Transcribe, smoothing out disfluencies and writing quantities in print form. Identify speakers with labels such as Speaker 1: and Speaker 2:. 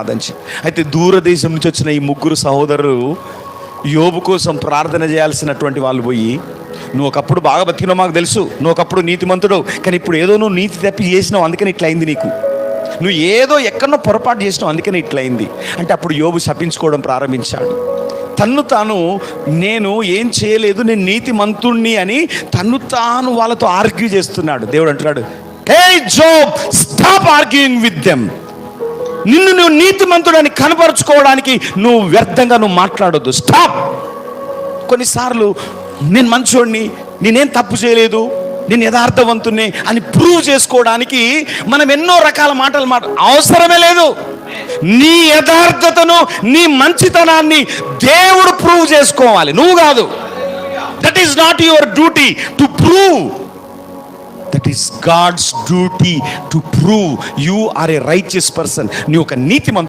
Speaker 1: అదంచి. అయితే దూరదేశం నుంచి వచ్చిన ఈ ముగ్గురు సహోదరులు యోబు కోసం ప్రార్థన చేయాల్సినటువంటి వాళ్ళు పోయి, నువ్వు ఒకప్పుడు బాగా బతికినావు, మాకు తెలుసు, నువ్వు ఒకప్పుడు నీతిమంతుడు, కానీ ఇప్పుడు ఏదో నువ్వు నీతి తప్పి చేసినావు, అందుకని ఇట్లా అయింది నీకు, నువ్వు ఏదో ఎక్కడో పొరపాటు చేసినావు, అందుకని ఇట్లా అయింది అంటే అప్పుడు యోబు శపించుకోవడం ప్రారంభించాడు. తన్ను తాను నేను ఏం చేయలేదు, నేను నీతిమంతుణ్ణి అని తన్ను తాను వాళ్ళతో ఆర్గ్యూ చేస్తున్నాడు. దేవుడు అంటున్నాడు, hey Job, stop arguing with them. నిన్ను నువ్వు నీతిమంతుడని కనపరుచుకోవడానికి నువ్వు వ్యర్థంగా నువ్వు మాట్లాడొద్దు, స్టాప్. కొన్నిసార్లు నేను మంచోడిని, నేనేం తప్పు చేయలేదు, నేను యథార్థవంతుణ్ణి అని ప్రూవ్ చేసుకోవడానికి మనం ఎన్నో రకాల మాటలు అవసరమే లేదు. నీ యథార్థతను, నీ మంచితనాన్ని దేవుడు ప్రూవ్ చేసుకోవాలి, నువ్వు కాదు. That is not your duty to prove. That is God's duty to prove you are a righteous person. నీ ఒక నీతిమంతుడు.